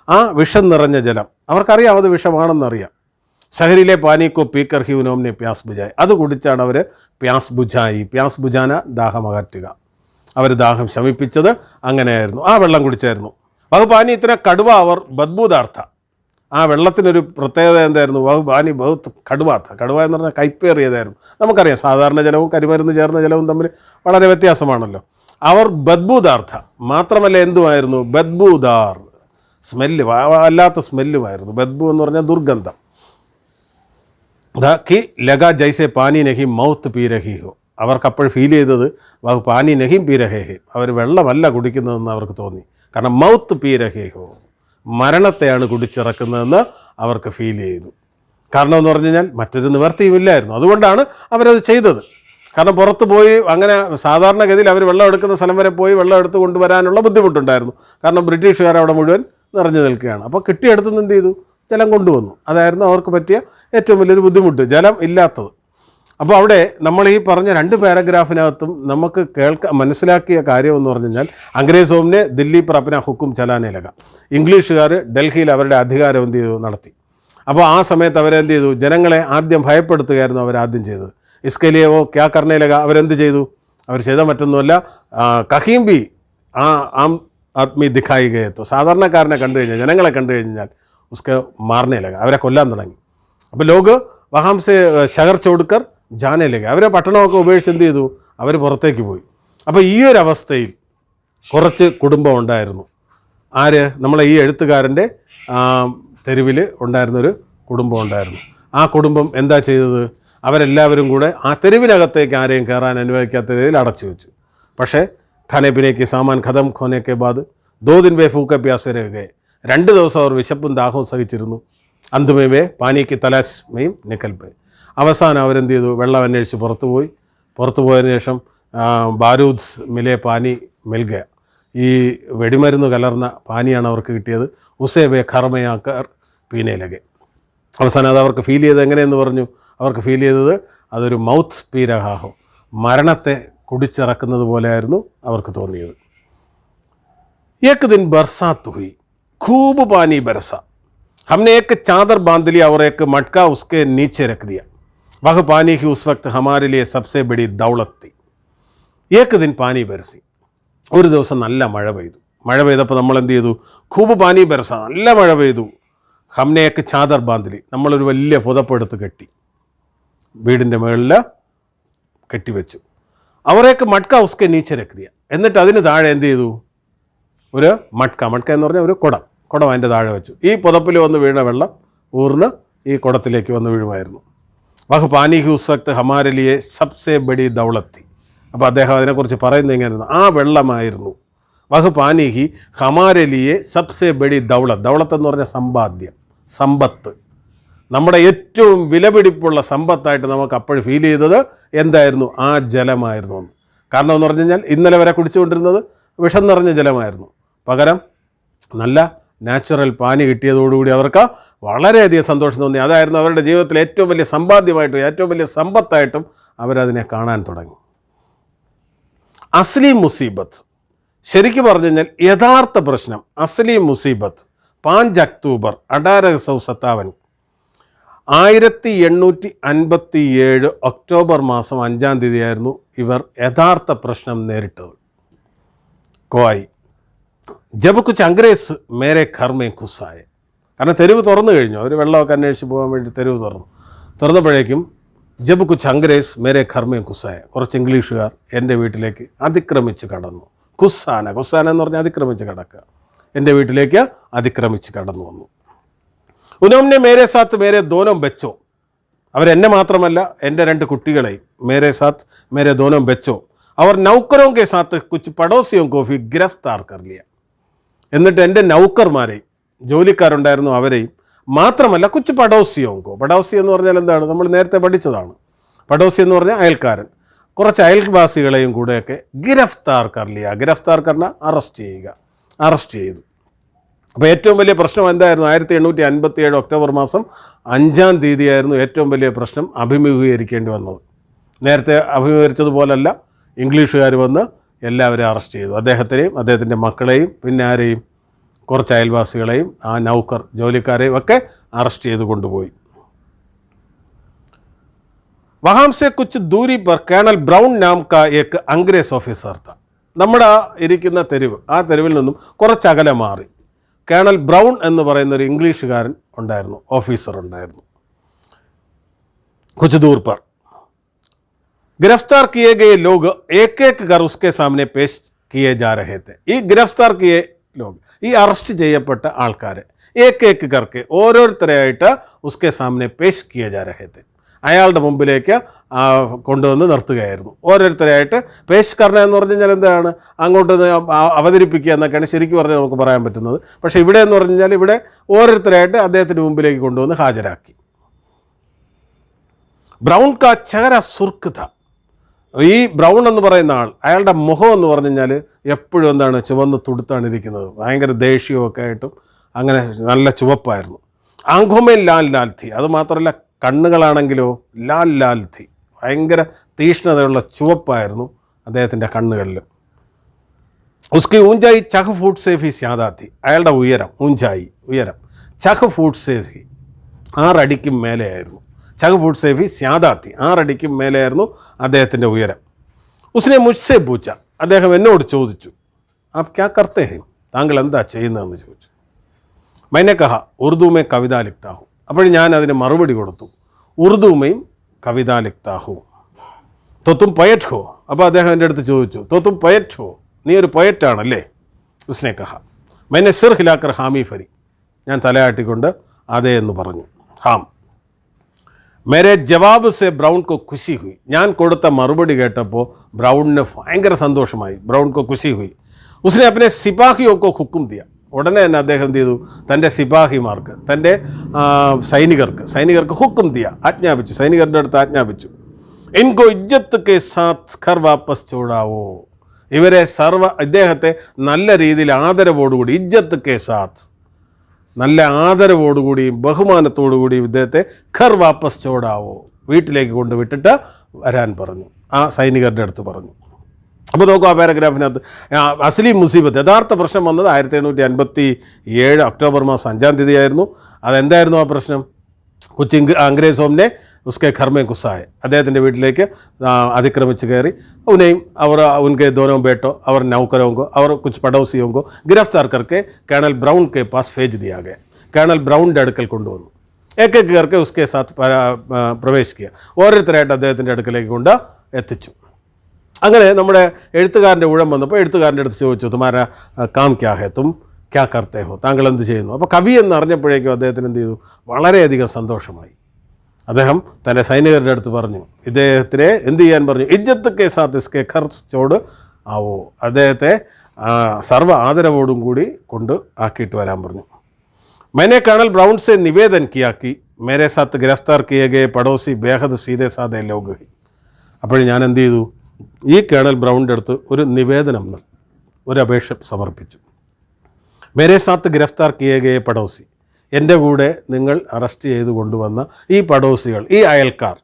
ആ വിഷം നിറഞ്ഞ ജലം അവർക്കറിയാം, അത് വിഷമാണെന്നറിയാം. സഹരിയിലെ പാനിക്കോ പീക്കർ ഹി ഉനോംനെ പ്യാസ് ബുജായി. അത് കുടിച്ചാണ് അവർ പ്യാസ് ബുജായി, പ്യാസ് ബുജാന ദാഹമകറ്റുക, അവർ ദാഹം ശമിപ്പിച്ചത് അങ്ങനെയായിരുന്നു. ആ വെള്ളം കുടിച്ചായിരുന്നു. വഹ് പാനി ഇത്ര കടുവ അവർ ബദ്ബൂദാർത്ഥ. ആ വെള്ളത്തിനൊരു പ്രത്യേകത എന്തായിരുന്നു? വഹ് പാനി ബഹുത്ത് കടുവാത്ത. കടുവ എന്ന് പറഞ്ഞാൽ കയ്പേറിയതായിരുന്നു. നമുക്കറിയാം സാധാരണ ജലവും കരിമരുന്ന് ചേർന്ന ജലവും തമ്മിൽ വളരെ വ്യത്യാസമാണല്ലോ. അവർ ബദ്ബൂദാർത്ഥ മാത്രമല്ല, എന്തുമായിരുന്നു? ബദ്ബൂദാർ, സ്മെല്ല്, അല്ലാത്ത സ്മെല്ലുമായിരുന്നു. ബദ്ബു എന്ന് പറഞ്ഞാൽ ദുർഗന്ധം. കി ലഗ ജൈസെ പാനി നഹി മൗത്ത് പീ രഹി ഹോ. അവർക്കപ്പോൾ ഫീൽ ചെയ്തത് വഹ് പാനി നഹിം പീ രഹേ ഹെ, അവർ വെള്ളമല്ല കുടിക്കുന്നതെന്ന് അവർക്ക് തോന്നി. കാരണം മൗത്ത് പീ രഹേ ഹോ, മരണത്തെയാണ് കുടിച്ചിറക്കുന്നതെന്ന് അവർക്ക് ഫീൽ ചെയ്തു. കാരണം എന്ന് പറഞ്ഞു കഴിഞ്ഞാൽ മറ്റൊരു നിവർത്തിയുമില്ലായിരുന്നു. അതുകൊണ്ടാണ് അവരത് ചെയ്തത്. കാരണം പുറത്ത് പോയി അങ്ങനെ സാധാരണഗതിയിൽ അവർ വെള്ളം എടുക്കുന്ന സ്ഥലം വരെ പോയി വെള്ളം എടുത്ത് കൊണ്ടുവരാനുള്ള ബുദ്ധിമുട്ടുണ്ടായിരുന്നു. കാരണം ബ്രിട്ടീഷുകാർ അവിടെ മുഴുവൻ നിറഞ്ഞു നിൽക്കുകയാണ്. അപ്പോൾ കിട്ടിയെടുത്തുനിന്ന് എന്ത് ചെയ്തു? ജലം കൊണ്ടുവന്നു. അതായിരുന്നു അവർക്ക് പറ്റിയ ഏറ്റവും വലിയൊരു ബുദ്ധിമുട്ട്, ജലം ഇല്ലാത്തത്. അപ്പോൾ അവിടെ നമ്മൾ ഈ പറഞ്ഞ 2 പാരഗ്രാഫിനകത്തും നമുക്ക് മനസ്സിലാക്കിയ കാര്യം എന്ന് പറഞ്ഞു കഴിഞ്ഞാൽ, അംഗ്രേസോമിനെ ദില്ലി പ്രപന ഹുക്കും ചലാനെ ലഗ. ഇംഗ്ലീഷുകാർ ഡൽഹിയിൽ അവരുടെ അധികാരം എന്ത് ചെയ്തു? നടത്തി. അപ്പോൾ ആ സമയത്ത് അവരെന്ത് ചെയ്തു? ജനങ്ങളെ ആദ്യം ഭയപ്പെടുത്തുകയായിരുന്നു അവരാദ്യം ചെയ്തത്. ഇസ്കലിയേവോ ക്യാ കർണേ ലഗ, അവരെന്ത് ചെയ്തു? അവർ ചെയ്ത മറ്റൊന്നുമല്ല, കഹീം ബി ആം ആത്മീ ദിഖായി ഗയത്തോ, സാധാരണക്കാരനെ കണ്ടു കഴിഞ്ഞാൽ, ജനങ്ങളെ കണ്ടു കഴിഞ്ഞാൽ ഉസ്കെ മാർനേ ലഗ, അവരെ കൊല്ലാൻ തുടങ്ങി. അപ്പോൾ ലോക് വഹാംസെ ശഹർ ചോടുക്കർ ജാനേ ലഗ, അവരെ പട്ടണമൊക്കെ ഉപേക്ഷിച്ച് എന്ത് ചെയ്തു? അവർ പുറത്തേക്ക് പോയി. അപ്പോൾ ഈ ഒരു അവസ്ഥയിൽ കുറച്ച് കുടുംബം ഉണ്ടായിരുന്നു. ആര്? നമ്മളെ ഈ എഴുത്തുകാരൻ്റെ തെരുവിൽ ഉണ്ടായിരുന്നൊരു കുടുംബം ഉണ്ടായിരുന്നു. ആ കുടുംബം എന്താ ചെയ്തത്? അവരെല്ലാവരും കൂടെ ആ തെരുവിനകത്തേക്ക് ആരെയും കയറാൻ അനുവദിക്കാത്ത രീതിയിൽ അടച്ചു വെച്ചു. പക്ഷേ ഖാനെ പിനേക്ക് സാമാൻ ഖതം ഖോനേക്കെ ബാദ് 2 दिन वे फूके प्यासे रह गए. 2 ദിവസം അവർ വിശപ്പും ദാഹവും സഹിച്ചിരുന്നു. അന്തുമേ പാനിക്ക് തലാശ് മെയും നിക്കൽ പോയി. അവസാനം അവരെന്ത് ചെയ്തു? വെള്ളം അന്വേഷിച്ച് പുറത്തു പോയതിനു ശേഷം ബാരൂദ് മിലെ പാനി മിൽഗ, ഈ വെടിമരുന്ന് കലർന്ന പാനിയാണ് അവർക്ക് കിട്ടിയത്. ഉസേ വേ ഖർമയാക്കർ പീനേലകെ. അവസാനം അത് അവർക്ക് ഫീൽ ചെയ്തത് എങ്ങനെയെന്ന് പറഞ്ഞു? അവർക്ക് ഫീൽ ചെയ്തത് അതൊരു മൗത്ത് പീരഹാഹോ, മരണത്തെ കുടിച്ചിറക്കുന്നത് പോലെയായിരുന്നു അവർക്ക് തോന്നിയത്. एक दिन बरसात हुई, खूब पानी बरसा. हमने एक चादर बांध लिया और एक मटका उसके नीचे रख दिया. वह पानी ही उस वक्त हमारे लिए सबसे बड़ी दौलत थी. एक दिन पानी बरसी. ഒരു ദിവസം നല്ല മഴ പെയ്തു. മഴ പെയ്തപ്പോൾ നമ്മൾ എന്ത് ചെയ്തു? ഖൂബ് പാനി ബരസ, നല്ല മഴ പെയ്തു. ഹംനേക്ക് ചാദർ ബാന്തിലി, നമ്മളൊരു വലിയ പുതപ്പെടുത്ത് കെട്ടി വീടിൻ്റെ മുകളിൽ കെട്ടിവെച്ചു. അവരേക്ക് മട്ക ഉസ്കെ നീച്ചെ രക്തിയ, എന്നിട്ട് അതിന് താഴെ എന്ത് ചെയ്തു? ഒരു മട്ക എന്ന് പറഞ്ഞാൽ ഒരു കുടം അതിൻ്റെ താഴെ വെച്ചു. ഈ പുതപ്പിൽ വന്ന് വീണ വെള്ളം ഊർന്ന് ഈ കുടത്തിലേക്ക് വന്ന് വീഴുമായിരുന്നു. വഹ് പാനി he uz Waqt ഹമാരലിയെ Sabse buddy ദൗളത്തി. അപ്പോൾ അദ്ദേഹം അതിനെക്കുറിച്ച് പറയുന്നത് എങ്ങനെയായിരുന്നു? ആ വെള്ളമായിരുന്നു. വഹ് പാനി ഹി ഹമാരലിയെ സബ്സെ ബഡി ദൗളത്ത് എന്ന് പറഞ്ഞാൽ സമ്പാദ്യം, സമ്പത്ത്, നമ്മുടെ ഏറ്റവും വിലപിടിപ്പുള്ള സമ്പത്തായിട്ട് നമുക്ക് അപ്പോഴും ഫീൽ ചെയ്തത് എന്തായിരുന്നു? ആ ജലമായിരുന്നു. കാരണം എന്ന് പറഞ്ഞു കഴിഞ്ഞാൽ ഇന്നലെ വരെ കുടിച്ചുകൊണ്ടിരുന്നത് വിഷം നിറഞ്ഞ ജലമായിരുന്നു. പകരം നല്ല നാച്ചുറൽ പാനി കിട്ടിയതോടുകൂടി അവർക്ക് വളരെയധികം സന്തോഷം തോന്നി. അതായിരുന്നു അവരുടെ ജീവിതത്തിൽ ഏറ്റവും വലിയ സമ്പാദ്യമായിട്ടും ഏറ്റവും വലിയ സമ്പത്തായിട്ടും അവരതിനെ കാണാൻ തുടങ്ങി. അസ്ലി മുസീബത്ത്, ശരിക്കും പറഞ്ഞു കഴിഞ്ഞാൽ യഥാർത്ഥ പ്രശ്നം, അസ്ലി മുസീബത്ത് 5 അക്ടോബർ 1857, 1857 ഒക്ടോബർ മാസം 5-ാം തീയതിയായിരുന്നു ഇവർ യഥാർത്ഥ പ്രശ്നം നേരിട്ടത്. കോയി ജബ് കുച്ച് അംഗ്രേസ് മേരെ ഘർമേ ഖുസ്സായ. കാരണം തെരുവ് തുറന്നു കഴിഞ്ഞു, അവർ വെള്ളമൊക്കെ അന്വേഷിച്ച് പോകാൻ വേണ്ടി തെരുവ് തുറന്നപ്പോഴേക്കും ജബ് കുച്ച് അംഗ്രേസ് മേരെ ഘർമേ ഖുസ്സായ, കുറച്ച് ഇംഗ്ലീഷുകാർ എൻ്റെ വീട്ടിലേക്ക് അതിക്രമിച്ച് കടന്നു. ഖുസ്സാന എന്ന് പറഞ്ഞാൽ അതിക്രമിച്ച് കടക്കുക, എൻ്റെ വീട്ടിലേക്ക് അതിക്രമിച്ച് കടന്നു വന്നു. ഉനോംനെ മേരെ സാത്ത് മേരെ ദോനം ബച്ചോ, അവരെന്നെ മാത്രമല്ല എൻ്റെ 2 കുട്ടികളെയും മേരെ സാത്ത് മേരെ ദോനം ബച്ചോ അവർ നൗക്കറോ കെ സാത്ത് കുച്ച് പടോസിയോ കോ ഭി ഗിരഫ്താർ കർ ലിയ. എന്നിട്ട് എൻ്റെ നൗക്കർമാരെയും, ജോലിക്കാരുണ്ടായിരുന്നു അവരെയും, മാത്രമല്ല കുച്ച് പടോസിയോങ്കോ, പടോസി എന്ന് പറഞ്ഞാൽ എന്താണ്, നമ്മൾ നേരത്തെ പഠിച്ചതാണ്. പടോസി എന്ന് പറഞ്ഞാൽ അയൽക്കാരൻ, കുറച്ച് അയൽവാസികളെയും കൂടെയൊക്കെ ഗിരഫ്താർ കർലിയ, ഗിരഫ്താർ കർണ അറസ്റ്റ് ചെയ്തു. അപ്പോൾ ഏറ്റവും വലിയ പ്രശ്നം എന്തായിരുന്നു? 1857 ഒക്ടോബർ മാസം 5-ാം തീയതിയായിരുന്നു ഏറ്റവും വലിയ പ്രശ്നം അഭിമുഖീകരിക്കേണ്ടി വന്നത്. നേരത്തെ അഭിമുഖീകരിച്ചതുപോലല്ല, ഇംഗ്ലീഷുകാർ വന്ന് എല്ലാവരെയും അറസ്റ്റ് ചെയ്തു. അദ്ദേഹത്തിനെയും അദ്ദേഹത്തിൻ്റെ മക്കളെയും പിന്നെ ആരെയും, കുറച്ച് അയൽവാസികളെയും ആ നൗക്കർ ജോലിക്കാരെയും ഒക്കെ അറസ്റ്റ് ചെയ്ത് കൊണ്ടുപോയി. വഹാം സെ കുച്ച് ദൂരി പർ കേണൽ ബ്രൗൺ നാം കാ ഏക്ക് അംഗ്രേസ് ഓഫീസർ താ. നമ്മുടെ ഇരിക്കുന്ന തെരുവ്, ആ തെരുവിൽ നിന്നും കുറച്ചകലെ മാറി കേണൽ ബ്രൗൺ എന്ന് പറയുന്ന ഒരു ഇംഗ്ലീഷുകാരൻ ഉണ്ടായിരുന്നു, ഓഫീസർ ഉണ്ടായിരുന്നു. കുച്ച് ദൂർ പർ गिरफ्तार किए गए लोग एक एक कर उसके सामने पेश किए जा रहे थे. ഈ गिरफ्तार किए लोग, ഈ അറസ്റ്റ് ചെയ്യപ്പെട്ട ആൾക്കാരെ ഏക്ക് ഏക്ക് കർക്ക് ഓരോരുത്തരെയായിട്ട് ഉസ്കെ സാമനെ പേഷ് കിയ ജാ രഹേ തെ, അയാളുടെ മുമ്പിലേക്ക് കൊണ്ടുവന്ന് നിർത്തുകയായിരുന്നു. ഓരോരുത്തരെയായിട്ട് പേഷ് കർണ എന്ന് പറഞ്ഞു കഴിഞ്ഞാൽ എന്താണ്, അങ്ങോട്ട് അവതരിപ്പിക്കുക എന്നൊക്കെയാണ് ശരിക്കും പറഞ്ഞാൽ നമുക്ക് പറയാൻ പറ്റുന്നത്. പക്ഷേ ഇവിടെ എന്ന് പറഞ്ഞു കഴിഞ്ഞാൽ ഇവിടെ ഓരോരുത്തരായിട്ട് അദ്ദേഹത്തിൻ്റെ മുമ്പിലേക്ക് കൊണ്ടുവന്ന് ഹാജരാക്കി. ബ്രൗൺ കാ ചെഹര സുർക്ക് ഥ. ഈ ബ്രൗൺ എന്ന് പറയുന്ന ആൾ, അയാളുടെ മുഖം എന്ന് പറഞ്ഞു കഴിഞ്ഞാൽ എപ്പോഴും എന്താണ്, ചുവന്ന് തുടുത്താണ് ഇരിക്കുന്നത്. ഭയങ്കര ദേഷ്യമൊക്കെ ആയിട്ടും അങ്ങനെ നല്ല ചുവപ്പായിരുന്നു. ആംഖോമേ ലാൽ ലാൽ ഥി, അതുമാത്രമല്ല കണ്ണുകളാണെങ്കിലോ ലാൽ ലാൽ ഥി, ഭയങ്കര തീഷ്ണതയുള്ള ചുവപ്പായിരുന്നു അദ്ദേഹത്തിൻ്റെ കണ്ണുകളിൽ. ഉസ്കി ഊഞ്ചായി ചഹ് ഫൂട്ട് സേ ഫി സ്യാദാത്തി, അയാളുടെ ഉയരം, ഉയരം ചഹ് ഫൂട്ട് സേ ഫി 6 അടിക്കും മേലെയായിരുന്നു. ചഹ് ഫൂട്ട് സേ ഫി സ്യാദാത്തി, 6 അടിക്കും മേലെയായിരുന്നു അദ്ദേഹത്തിൻ്റെ ഉയരം. ഉസ്നെ മുജ്സെ പൂച്ച, അദ്ദേഹം എന്നോട് ചോദിച്ചു, ആപ് ക്യാ കർത്തേ ഹേ, താങ്കൾ എന്താ ചെയ്യുന്നതെന്ന് ചോദിച്ചു. മൈനെ കഹ ഉറുദുമേ കവിത ലിഖ്താഹു, അപ്പോൾ ഞാൻ അതിന് മറുപടി കൊടുത്തു, ഉറുദുമേയും കവിത ലിഖ്താഹു. തൊത്തും പൊയറ്റ് ഹോ, അപ്പോൾ അദ്ദേഹം എൻ്റെ അടുത്ത് ചോദിച്ചു, തൊത്തും പൊയറ്റ് ഹോ, നീ ഒരു പൊയറ്റാണല്ലേ? ഉസ്നെ കഹ. മൈനെ സിർ ഹിലാക്കർ ഹാമി ഫരി, ഞാൻ തലയാട്ടിക്കൊണ്ട് അതേ എന്ന് പറഞ്ഞു. ഹാം. മേരെ ജവാബ് സെ ബ്രൗൺ കോ ഖുശി ഹുയി, ഞാൻ കൊടുത്ത മറുപടി കേട്ടപ്പോൾ ബ്രൗണിന് ഭയങ്കര സന്തോഷമായി. ബ്രൗൺ കോ ഖുശി ഹുയി. ഉസ്നെ അപ്നെ സിപാഹിയോ കോ ഹുക്കും ദിയ, ഉടനെ തന്നെ അദ്ദേഹം എന്ത് ചെയ്തു, തൻ്റെ സിപാഹിമാർക്ക്, തൻ്റെ സൈനികർക്ക് ഹുക്കും ദിയ, ആജ്ഞാപിച്ചു, സൈനികരുടെ അടുത്ത് ആജ്ഞാപിച്ചു. ഇൻകോ ഇജ്ജത്ത് കെ സാത്ത് ഘർ വാപ്പസ് ചോടാവോ, ഇദ്ദേഹത്തെ നല്ല രീതിയിൽ ആദരവോടുകൂടി, ഇജ്ജത്ത് കെ സാത്ത്, നല്ല ആദരവോടുകൂടിയും ബഹുമാനത്തോടുകൂടിയും ഇദ്ദേഹത്തെ ഘർ വാപ്പസ് ചോടാവോ, വീട്ടിലേക്ക് കൊണ്ടുവിട്ടിട്ട് വരാൻ പറഞ്ഞു, ആ സൈനികരുടെ അടുത്ത് പറഞ്ഞു. അപ്പോൾ നോക്കൂ, ആ പാരഗ്രാഫിനകത്ത് അസ്ലി മുസീബത്ത്, യഥാർത്ഥ പ്രശ്നം വന്നത് 1857 ഒക്ടോബർ മാസം 5-ാം തീയതിയായിരുന്നു. അതെന്തായിരുന്നു ആ പ്രശ്നം? കുച്ച് അംഗ്രേസോമിനെ ഉസ്കെ ഘർമേ കുസായ, അദ്ദേഹത്തിൻ്റെ വീട്ടിലേക്ക് അതിക്രമിച്ച് കയറി. ഉനെയും അവർ ഉൻകെ ദോനോ ബേട്ടോ അവർ നൗക്കരോങ്കോ അവർ കുച്ച് പടോസിയോങ്കോ ഗിരഫ്താർ കർക്കെ കേണൽ ബ്രൗൺ കെ പാസ് ഭേജ് ദിയാ ഗയ, കേണൽ ബ്രൗണിൻ്റെ അടുക്കൽ കൊണ്ടുവന്നു. ഏക്ക് കർക്കെ ഉസ്കെ സാത്ത് പ്രവേശിക്കുക, ഓരോരുത്തരായിട്ട് അദ്ദേഹത്തിൻ്റെ അടുക്കലേക്ക് കൊണ്ട് എത്തിച്ചു. അങ്ങനെ നമ്മുടെ എഴുത്തുകാരൻ്റെ ഊഴം വന്നപ്പോൾ എഴുത്തുകാരൻ്റെ അടുത്ത് ചോദിച്ചു, തുമാര കാം ക്യാ ഹേ, തും ക്യാ കർത്തേ ഹോ, താങ്കൾ എന്ത് ചെയ്യുന്നു? അപ്പോൾ കവി എന്ന് അറിഞ്ഞപ്പോഴേക്കും അദ്ദേഹത്തിന് എന്ത് ചെയ്തു, വളരെയധികം സന്തോഷമായി. അദ്ദേഹം തൻ്റെ സൈനികരുടെ അടുത്ത് പറഞ്ഞു, ഇദ്ദേഹത്തിനെ എന്ത് ചെയ്യാൻ പറഞ്ഞു, ഇജ്ജത്ത് കെ സാത്ത് ഇസ്കെ ഘർ ചോട് ആവോ, അദ്ദേഹത്തെ സർവ്വ ആദരവോടും കൂടി കൊണ്ട് ആക്കിയിട്ട് വരാൻ പറഞ്ഞു. मैंने कर्नल ब्राउन से निवेदन किया कि मेरे साथ गिरफ्तार किए गए पड़ोसी बेहद सीधे साधे लोग हैं. അപ്പോൾ ഞാൻ എന്ത് ചെയ്തു, ഈ കേണൽ ബ്രൗണിൻ്റെ അടുത്ത് ഒരു നിവേദനം, ഒരു അപേക്ഷ സമർപ്പിച്ചു. മേരെ സാത്ത് ഗിരഫ്താർ കിയേ ഗയെ പടോസി, എൻ്റെ കൂടെ നിങ്ങൾ അറസ്റ്റ് ചെയ്ത് കൊണ്ടുവന്ന ഈ പടോസികൾ, ഈ അയൽക്കാർ,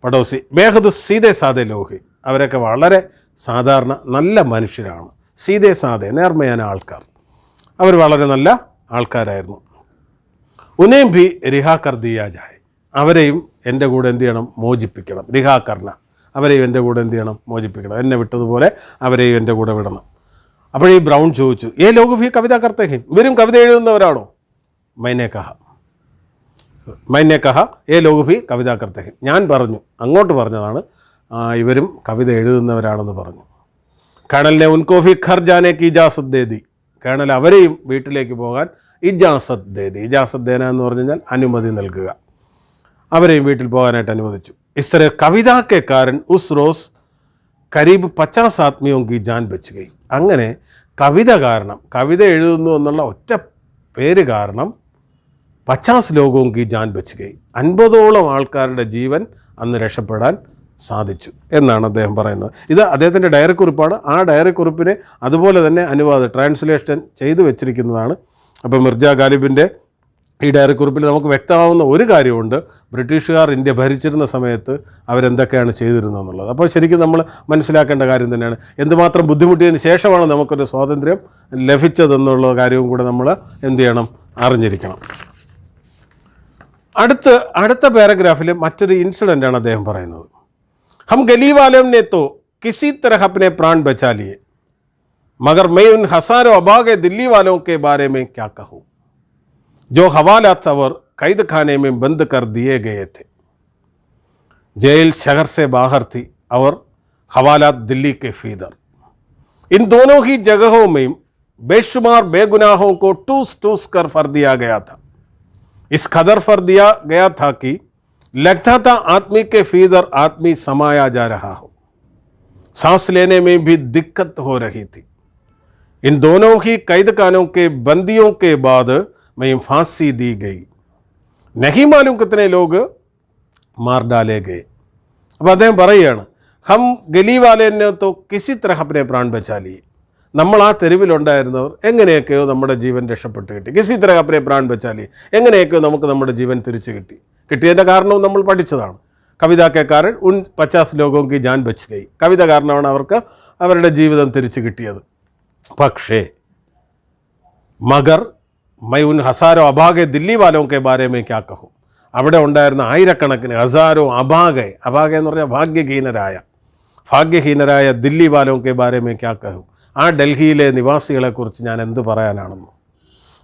പടോസി ബേഹദ് സീതേ സാധേ ലോഹി, അവരൊക്കെ വളരെ സാധാരണ നല്ല മനുഷ്യരാണ്. സീതേ സാധേ, നേർമയാന ആൾക്കാർ, അവർ വളരെ നല്ല ആൾക്കാരായിരുന്നു. ഉനേം ഭി റിഹാ കർ ദിയാ ജായ്, അവരെയും എൻ്റെ കൂടെ എന്ത് ചെയ്യണം, മോചിപ്പിക്കണം. റിഹാ കർണ, അവരെയും എൻ്റെ കൂടെ എന്ത് ചെയ്യണം, മോചിപ്പിക്കണം. എന്നെ വിട്ടതുപോലെ അവരെയും എൻ്റെ കൂടെ വിടണം. അപ്പോൾ ഈ ബ്രൗൺ ചോദിച്ചു, ഏ ലോക ഭി കവിത കർത്തേ ഹേ, ഇവരും കവിത എഴുതുന്നവരാണോ? മൈനെ കഹ ഏ ലോക ഭി കവിത കർത്തേ ഹേ, ഞാൻ പറഞ്ഞു, അങ്ങോട്ട് പറഞ്ഞതാണ്, ഇവരും കവിത എഴുതുന്നവരാണെന്ന് പറഞ്ഞു. കേണലിനെ ഉൻകോ ഭി ഘർ ജാനെ കി ഇജാസത്ത് ദേ ദി, കേണൽ അവരെയും വീട്ടിലേക്ക് പോകാൻ ഇജാസത്ത് ദേ ദി, ഇജാസത്ത് ദേന എന്ന് പറഞ്ഞു കഴിഞ്ഞാൽ അനുമതി നൽകുക, അവരെയും വീട്ടിൽ പോകാനായിട്ട് അനുവദിച്ചു. ഇസ് തരഹ് കവിത കെ കാരൻ ഉസ് റോസ് കരീബ് 50 ആത്മിയോം കി ജാൻ ബച്ച് ഗയി. അങ്ങനെ കവിത കാരണം, കവിത എഴുതുന്നു എന്നുള്ള ഒറ്റ പേര് കാരണം 50 ലോകവും കി ജാൻ ബച്ച് ഗയി, 50ഓളം ആൾക്കാരുടെ ജീവൻ അന്ന് രക്ഷപ്പെടാൻ സാധിച്ചു എന്നാണ് അദ്ദേഹം പറയുന്നത്. ഇത് അദ്ദേഹത്തിൻ്റെ ഡയറി കുറിപ്പാണ്. ആ ഡയറി കുറിപ്പിനെ അതുപോലെ തന്നെ ട്രാൻസ്ലേഷൻ ചെയ്തു വെച്ചിരിക്കുന്നതാണ്. അപ്പോൾ മിർജ ഗാലിബിൻ്റെ ഈ ഡയറി കുറിപ്പിൽ നമുക്ക് വ്യക്തമാവുന്ന ഒരു കാര്യമുണ്ട്, ബ്രിട്ടീഷുകാർ ഇന്ത്യ ഭരിച്ചിരുന്ന സമയത്ത് അവരെന്തൊക്കെയാണ് ചെയ്തിരുന്നതെന്നുള്ളത്. അപ്പോൾ ശരിക്കും നമ്മൾ മനസ്സിലാക്കേണ്ട കാര്യം തന്നെയാണ്. എന്തുമാത്രം ബുദ്ധിമുട്ടിയതിന് ശേഷമാണ് നമുക്കൊരു സ്വാതന്ത്ര്യം ലഭിച്ചതെന്നുള്ള കാര്യവും കൂടെ നമ്മൾ എന്ത് ചെയ്യണം, അറിഞ്ഞിരിക്കണം. അടുത്ത പാരഗ്രാഫിൽ മറ്റൊരു ഇൻസിഡൻ്റാണ് അദ്ദേഹം പറയുന്നത്. हम गली वालों ने तो किसी तरह अपने प्राण बचा लिए, मगर मैं उन हजारों अभागे दिल्ली वालों के बारे में क्या कहूँ जो हवालात और कैद खाने में बंद कर दिए गए थे. जेल शहर से बाहर थी और हवालात दिल्ली के फीदर. इन दोनों ही जगहों में बेशुमार बेगुनाहों को टूस टूस कर फर दिया गया था. इस कदर फर दिया गया था कि लगता था आदमी के फीदर आदमी समाया जा रहा हो. सांस लेने में भी दिक्कत हो रही थी. इन दोनों ही कैद खानों के बंदियों के बाद मैं फांसी दी गई. नहीं मालूम कितने लोग मार डाले गए. അപ്പോൾ അദ്ദേഹം പറയുകയാണ്, ഹം ഗലി വാലേനെ തോ കിസി തരഹ അപ്നെ പ്രാൺ ബച്ചാ ലിയേ, നമ്മൾ ആ തെരുവിലുണ്ടായിരുന്നവർ എങ്ങനെയൊക്കെയോ നമ്മുടെ ജീവൻ രക്ഷപ്പെട്ട് കിട്ടി. കിസി തരഹ അപ്നെ പ്രാൺ ബച്ചാ ലിയേ, എങ്ങനെയൊക്കെയോ നമുക്ക് നമ്മുടെ ജീവൻ തിരിച്ചു കിട്ടിയതിൻ്റെ കാരണവും നമ്മൾ പഠിച്ചതാണ്. കവിതാക്കാരൻ 50 ലോകവും കി ജാൻ ബച്ച് ഗയി, കവിത കാരണമാണ് അവർക്ക് അവരുടെ ജീവിതം തിരിച്ചു കിട്ടിയത്. പക്ഷേ മഗർ my Un ഹസാരോ അഭാഗെ Delhi വാലോം K Bare may ക്യാ കഹും, അവിടെ ഉണ്ടായിരുന്ന ആയിരക്കണക്കിന് ഹസാരോ അഭാഗെ എന്ന് പറഞ്ഞാൽ ഭാഗ്യഹീനരായ ദില്ലി വാലോം കെ ബാരെ മേ ക്യാ കഹും, ആ ഡൽഹിയിലെ നിവാസികളെക്കുറിച്ച് ഞാൻ എന്ത് പറയാനാണെന്ന്.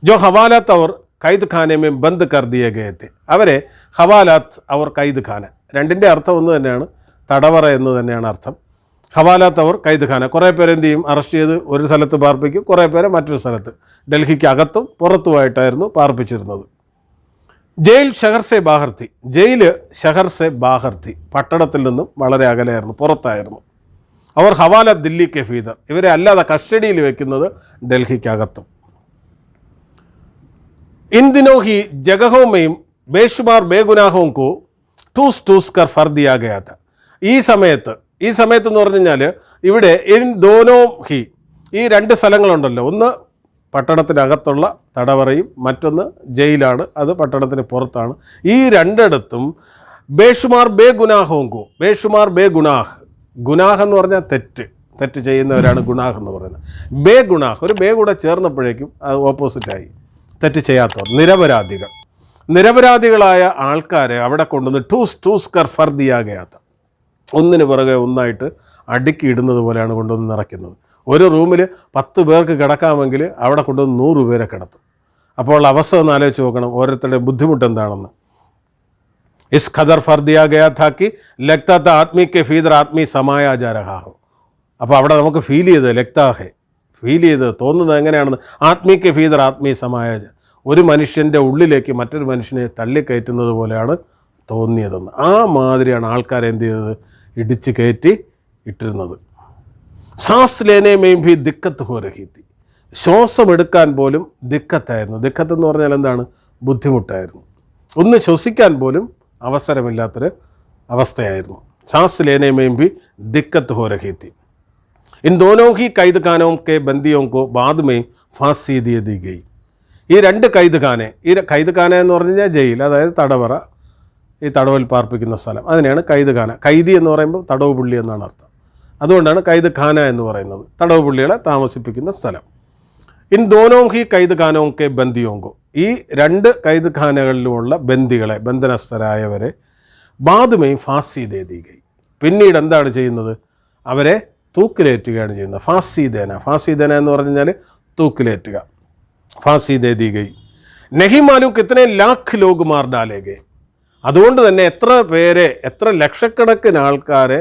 ജോ ഹവാലാത്ത് അവർ കൈദ് ഖാനമേ ബന്ദ് കർ ദിയേ ഗയേ തെ, അവരെ ഹവാലാത്ത് അവർ കൈദ് ഖാന, രണ്ടിൻ്റെ അർത്ഥം ഒന്ന് തന്നെയാണ്, തടവറ എന്ന് തന്നെയാണ് അർത്ഥം. ഹവാലാത്ത് അവർ കൈദ് ഖാന, കുറേ പേരെ എന്ത് ചെയ്യും, അറസ്റ്റ് ചെയ്ത് ഒരു സ്ഥലത്ത് പാർപ്പിക്കും, കുറേ പേരെ മറ്റൊരു സ്ഥലത്ത്, ഡൽഹിക്ക് അകത്തും പുറത്തുമായിട്ടായിരുന്നു പാർപ്പിച്ചിരുന്നത്. ജയിൽ ഷഹർ സെ ബാഹർ തി, ജയില് ഷഹർ സെ ബാഹർ തി, പട്ടണത്തിൽ നിന്നും വളരെ അകലെയായിരുന്നു, പുറത്തായിരുന്നു. അവർ ഹവാലാത്ത് ദില്ലി കെ ഫീദർ, ഇവരെ അല്ലാതെ കസ്റ്റഡിയിൽ വെക്കുന്നത് ഡൽഹിക്കകത്തും. इन दिनों ही जगहों में बेशुमार बेगुनाहों को टूस टूस कर फर दिया गया था. ഈ സമയത്ത് എന്ന് പറഞ്ഞു കഴിഞ്ഞാൽ ഇവിടെ ഇൻ ദോനോ ഹി, ഈ രണ്ട് സ്ഥലങ്ങളുണ്ടല്ലോ, ഒന്ന് പട്ടണത്തിനകത്തുള്ള തടവറയും മറ്റൊന്ന് ജയിലാണ്, അത് പട്ടണത്തിന് പുറത്താണ്. ഈ രണ്ടിടത്തും ബേഷുമാർ ബേ ഗുനാഹോങ്കോ, ബേഷുമാർ ബേ ഗുനാഹ് എന്ന് പറഞ്ഞാൽ തെറ്റ് ചെയ്യുന്നവരാണ് ഗുനാഹ് എന്ന് പറയുന്നത്. ബേ ഗുനാഹ്, ഒരു ബേ കൂടെ ചേർന്നപ്പോഴേക്കും അത് ഓപ്പോസിറ്റായി, തെറ്റ് ചെയ്യാത്തവർ, നിരപരാധികളായ ആൾക്കാരെ അവിടെ കൊണ്ടുവന്ന് ടൂസ് കർ ഫർ ദിയാ ഗയാ താ, ഒന്നിന് പുറകെ ഒന്നായിട്ട് അടുക്കി ഇടുന്നത് പോലെയാണ് കൊണ്ടുവന്ന് നിറയ്ക്കുന്നത്. ഒരു റൂമിൽ 10 പേർക്ക് കിടക്കാമെങ്കിൽ അവിടെ കൊണ്ടുവന്ന് 100 പേരെ കിടത്തും. അപ്പോൾ അവസ്ഥ ഒന്ന് ആലോചിച്ച് നോക്കണം, ഓരോരുത്തരുടെ ബുദ്ധിമുട്ട് എന്താണെന്ന്. Is khadar fir Diya Gaya താ കി ലഗ്താ താ ആദ്മി കെ ഫീദർ ആദ്മി സമായാ ജാ രഹാ ഹോ. അപ്പോൾ അവിടെ നമുക്ക് ഫീൽ ചെയ്ത് തോന്നുന്നത് എങ്ങനെയാണെന്ന്, ആത്മീ കെ ഫീദർ ആത്മീ സമായ, ഒരു മനുഷ്യൻ്റെ ഉള്ളിലേക്ക് മറ്റൊരു മനുഷ്യനെ തള്ളിക്കയറ്റുന്നത് പോലെയാണ് തോന്നിയതെന്ന്. ആ മാതിരിയാണ് ആൾക്കാരെ എന്ത് ചെയ്തത്, ഇടിച്ച് കയറ്റി ഇട്ടിരുന്നത്. സാസ് ലേനേമേയും ഭി ദിക്കത്ത് ഹോ രഹി തി, ശ്വാസമെടുക്കാൻ പോലും ദിക്കത്തായിരുന്നു. ദിക്കത്ത് എന്ന് പറഞ്ഞാൽ എന്താണ്, ബുദ്ധിമുട്ടായിരുന്നു. ഒന്ന് ശ്വസിക്കാൻ പോലും അവസരമില്ലാത്തൊരു അവസ്ഥയായിരുന്നു. സാസ് ലേനേമേയും ഭി ദിക്കത്ത് ഹോ രഹി തി. इन दोनों ही कैद खानों के बंदियों को बाद में फांसी दे दी गई. ഈ രണ്ട് കൈദ് ഖാന എന്ന് പറഞ്ഞു കഴിഞ്ഞാൽ ജയിൽ, അതായത് തടവറ, ഈ തടവിൽ പാർപ്പിക്കുന്ന സ്ഥലം, അതിനെയാണ് കൈദ് ഖാന. കൈദി എന്ന് പറയുമ്പോൾ തടവ് പുള്ളി എന്നാണ് അർത്ഥം. അതുകൊണ്ടാണ് കൈദ് ഖാന എന്ന് പറയുന്നത്, തടവ് പുള്ളികളെ താമസിപ്പിക്കുന്ന സ്ഥലം. ഇൻ ദോനോ ഹി കൈദ് ഖാനോ കെ ബന്ദിയോങ്കോ, ഈ രണ്ട് കൈദ് ഖാനകളിലുമുള്ള ബന്ദികളെ, ബന്ധനസ്ഥരായവരെ ബാദുമേയും ഫാസി ദേ ദീ ഗൈ, പിന്നീട് എന്താണ് ചെയ്യുന്നത്, അവരെ തൂക്കിലേറ്റുകയാണ് ചെയ്യുന്നത്. ഫാസി ദേന എന്ന് പറഞ്ഞു കഴിഞ്ഞാൽ തൂക്കിലേറ്റുക. ഫാസി ദേ ദീ ഗൈ. നഹി മാലൂം കിത്തനെ ലാഖ് ലോഗ് മാർ ഡാലേ ഗേ, അതുകൊണ്ട് തന്നെ എത്ര ലക്ഷക്കണക്കിന് ആൾക്കാരെ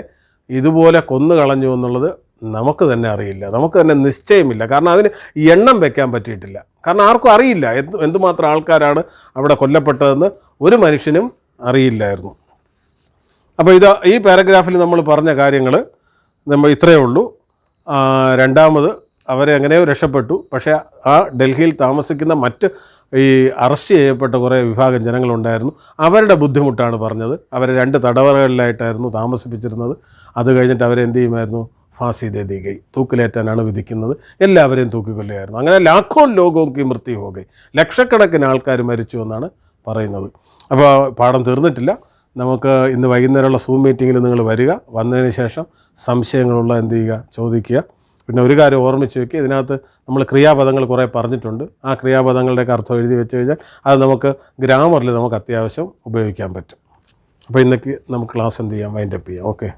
ഇതുപോലെ കൊന്നു കളഞ്ഞു എന്നുള്ളത് നമുക്ക് തന്നെ അറിയില്ല, നമുക്ക് തന്നെ നിശ്ചയമില്ല. കാരണം അതിന് എണ്ണം വെക്കാൻ പറ്റിയിട്ടില്ല. കാരണം ആർക്കും അറിയില്ല എന്തുമാത്രം ആൾക്കാരാണ് അവിടെ കൊല്ലപ്പെട്ടതെന്ന് ഒരു മനുഷ്യനും അറിയില്ലായിരുന്നു. അപ്പോൾ ഈ പാരഗ്രാഫിൽ നമ്മൾ പറഞ്ഞ കാര്യങ്ങൾ നമ്മൾ ഇത്രയേ ഉള്ളൂ. രണ്ടാമത് അവരെ എങ്ങനെയോ രക്ഷപ്പെട്ടു. പക്ഷേ ആ ഡൽഹിയിൽ താമസിക്കുന്ന മറ്റ് ഈ അറസ്റ്റ് ചെയ്യപ്പെട്ട കുറേ വിഭാഗം ജനങ്ങളുണ്ടായിരുന്നു. അവരുടെ ബുദ്ധിമുട്ടാണ് പറഞ്ഞത്. അവരെ 2 തടവറകളിലായിട്ടായിരുന്നു താമസിപ്പിച്ചിരുന്നത്. അത് കഴിഞ്ഞിട്ട് അവരെ എന്ത് ചെയ്യുമായിരുന്നു? ഫാസി ദേ ദി ഗയി, തൂക്കിലേറ്റാനാണ് വിധിക്കുന്നത്. എല്ലാവരെയും തൂക്കിക്കൊല്ലുകയായിരുന്നു. അങ്ങനെ ലാഖോ ലോകോക്ക് മൃത്യു ഹോ ഗയി, ലക്ഷക്കണക്കിന് ആൾക്കാർ മരിച്ചു എന്നാണ് പറയുന്നത്. അപ്പോൾ പാഠം തീർന്നിട്ടില്ല. നമുക്ക് ഇന്ന് വൈകുന്നേരമുള്ള സൂം മീറ്റിങ്ങിൽ നിങ്ങൾ വരിക. വന്നതിന് ശേഷം സംശയങ്ങളുള്ള എന്ത് ചെയ്യുക? ചോദിക്കുക. പിന്നെ ഒരു കാര്യം ഓർമ്മിച്ച് വയ്ക്കുക, ഇതിനകത്ത് നമ്മൾ ക്രിയാപദങ്ങൾ കുറേ പറഞ്ഞിട്ടുണ്ട്. ആ ക്രിയാപദങ്ങളുടെയൊക്കെ അർത്ഥം എഴുതി വെച്ച് കഴിഞ്ഞാൽ അത് നമുക്ക് ഗ്രാമറിൽ നമുക്ക് അത്യാവശ്യം ഉപയോഗിക്കാൻ പറ്റും. അപ്പോൾ ഇന്നേക്ക് നമുക്ക് ക്ലാസ് എന്ത് ചെയ്യാം? വൈൻഡപ്പ് ചെയ്യാം. ഓക്കെ.